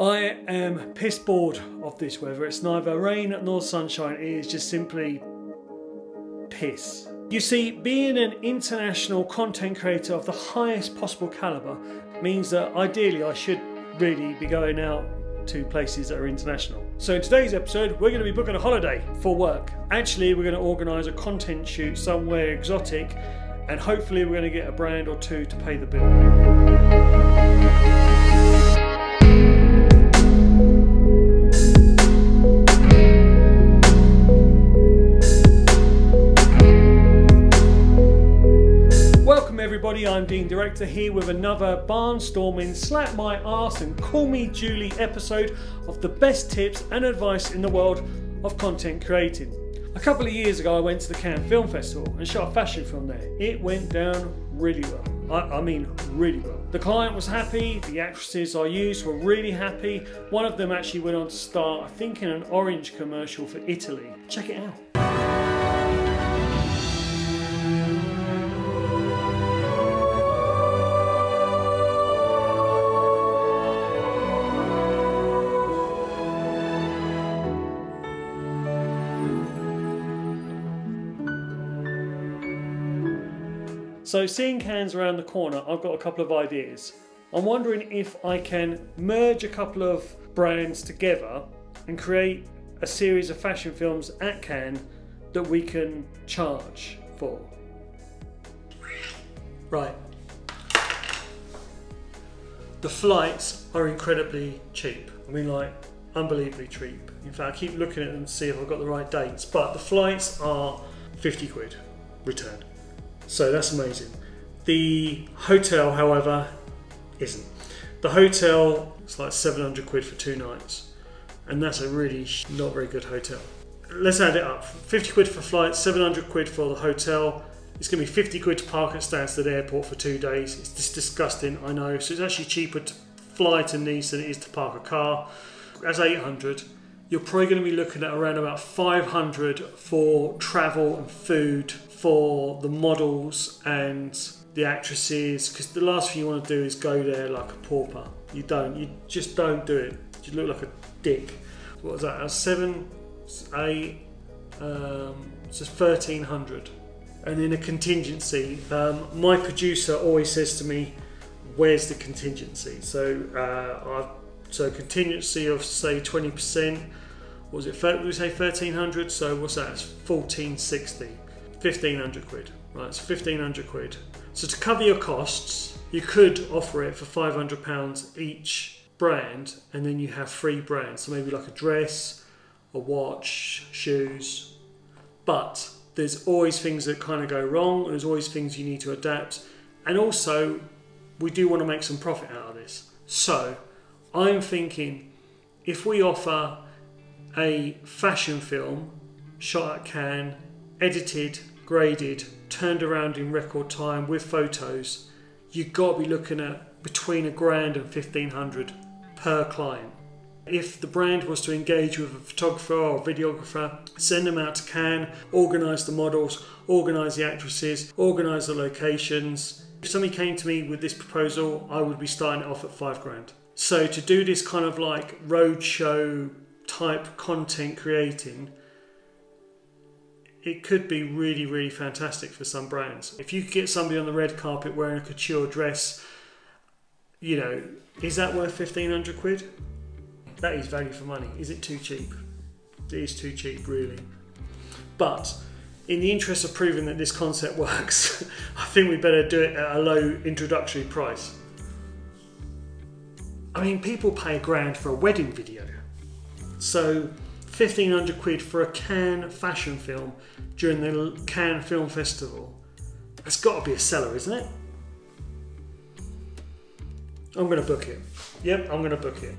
I am piss bored of this weather. It's neither rain nor sunshine. It is just simply piss. You see, being an international content creator of the highest possible caliber means that ideally I should really be going out to places that are international. So in today's episode, we're going to be booking a holiday for work. Actually, we're going to organise a content shoot somewhere exotic, and hopefully we're going to get a brand or two to pay the bill. Everybody, I'm Dean Director here with another barnstorming, slap my arse and call me Julie episode of the best tips and advice in the world of content creating. A couple of years ago I went to the Cannes Film Festival and shot a fashion film there. It went down really well. I mean really well. The client was happy, the actresses I used were really happy. One of them actually went on to star, I think, in an orange commercial for Italy. Check it out. So seeing Cannes around the corner, I've got a couple of ideas. I'm wondering if I can merge a couple of brands together and create a series of fashion films at Cannes that we can charge for. Right. The flights are incredibly cheap. I mean, like, unbelievably cheap. In fact, I keep looking at them to see if I've got the right dates, but the flights are 50 quid return. So that's amazing. The hotel, however, isn't. The hotel is like 700 quid for 2 nights. And that's a really not very good hotel. Let's add it up. 50 quid for flights, 700 quid for the hotel. It's gonna be 50 quid to park at Stansted Airport for 2 days. It's just disgusting, I know. So it's actually cheaper to fly to Nice than it is to park a car. That's 800. You're probably gonna be looking at around about 500 for travel and food for the models and the actresses, because the last thing you want to do is go there like a pauper. You just don't do it. You look like a dick. What was that? 7, 8, it's 1,300. And then a contingency. My producer always says to me, "Where's the contingency?" So contingency of say 20%. What was it? Would we say 1,300? So what's that? It's 1,460. 1,500 quid, right? It's 1,500 quid. So to cover your costs, you could offer it for £500 each brand, and then you have 3 brands. So maybe like a dress, a watch, shoes. But there's always things that kind of go wrong. There's always things you need to adapt. And also, we do want to make some profit out of this. So I'm thinking, if we offer a fashion film shot at Cannes, edited, graded, turned around in record time with photos, you've got to be looking at between £1,000 and 1,500 per client. If the brand was to engage with a photographer or a videographer, send them out to Cannes, organise the models, organise the actresses, organise the locations. If somebody came to me with this proposal, I would be starting it off at £5,000. So to do this kind of like roadshow type content creating, it could be really, really fantastic for some brands. If you could get somebody on the red carpet wearing a couture dress, you know, is that worth 1,500 quid? That is value for money. Is it too cheap? It is too cheap, really. But in the interest of proving that this concept works, I think we better do it at a low introductory price. I mean, people pay £1,000 for a wedding video. So 1,500 quid for a Cannes fashion film during the Cannes Film Festival. That's got to be a seller, isn't it? I'm going to book it. Yep, I'm going to book it.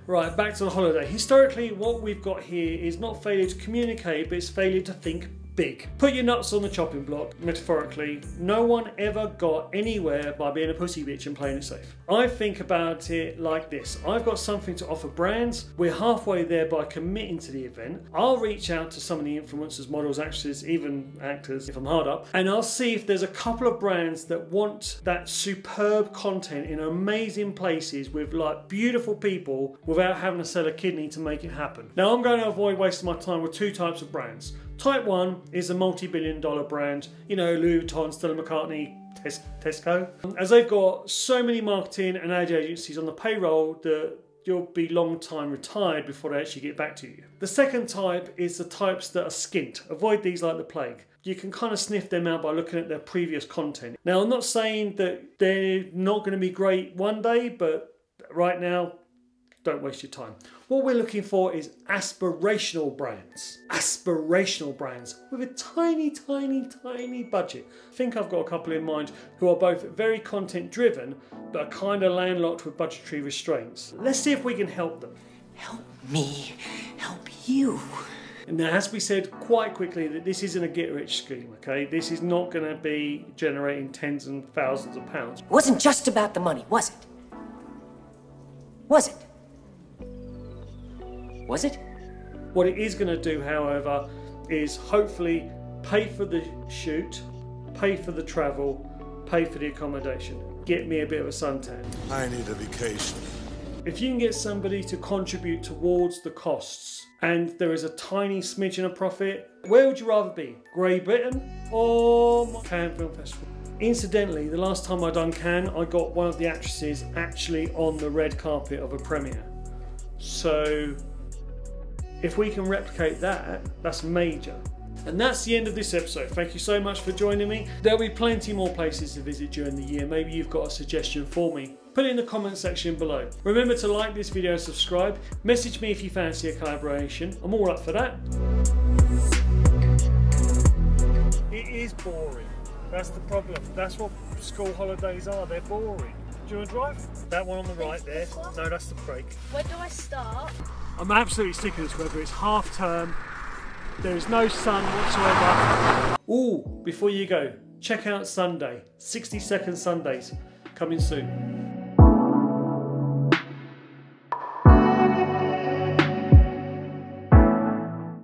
Right, back to the holiday. Historically, what we've got here is not failure to communicate, but it's failure to think big. Put your nuts on the chopping block, metaphorically. No one ever got anywhere by being a pussy bitch and playing it safe. I think about it like this. I've got something to offer brands. We're halfway there by committing to the event. I'll reach out to some of the influencers, models, actors, even actors if I'm hard up, and I'll see if there's a couple of brands that want that superb content in amazing places with like beautiful people without having to sell a kidney to make it happen. Now I'm going to avoid wasting my time with two types of brands. Type 1 is a multi-billion-dollar brand, you know, Louis Vuitton, Stella McCartney, Tesco. As they've got so many marketing and ad agencies on the payroll that you'll be long time retired before they actually get back to you. The second type is the types that are skint. Avoid these like the plague. You can kind of sniff them out by looking at their previous content. Now, I'm not saying that they're not going to be great one day, but right now, don't waste your time. What we're looking for is aspirational brands. Aspirational brands with a tiny, tiny, tiny budget. I think I've got a couple in mind who are both very content driven, but are kind of landlocked with budgetary restraints. Let's see if we can help them. Help me help you. Now, it has to be said quite quickly that this isn't a get-rich scheme, okay? This is not going to be generating tens and thousands of pounds. It wasn't just about the money, was it? Was it? Was it? What it is going to do, however, is hopefully pay for the shoot, pay for the travel, pay for the accommodation. Get me a bit of a suntan. I need a vacation. If you can get somebody to contribute towards the costs and there is a tiny smidgen of profit, where would you rather be? Great Britain or Cannes Film Festival? Incidentally, the last time I done Cannes, I got one of the actresses actually on the red carpet of a premiere. So if we can replicate that, that's major. And that's the end of this episode. Thank you so much for joining me. There'll be plenty more places to visit during the year. Maybe you've got a suggestion for me. Put it in the comment section below. Remember to like this video and subscribe. Message me if you fancy a collaboration. I'm all up for that. It is boring. That's the problem. That's what school holidays are. They're boring. Do you want to drive? That one on the right there. No, that's the brake. Where do I start? I'm absolutely sick of this weather. It's half term. There is no sun whatsoever. Ooh, before you go, check out Sunday. 60-second Sundays coming soon.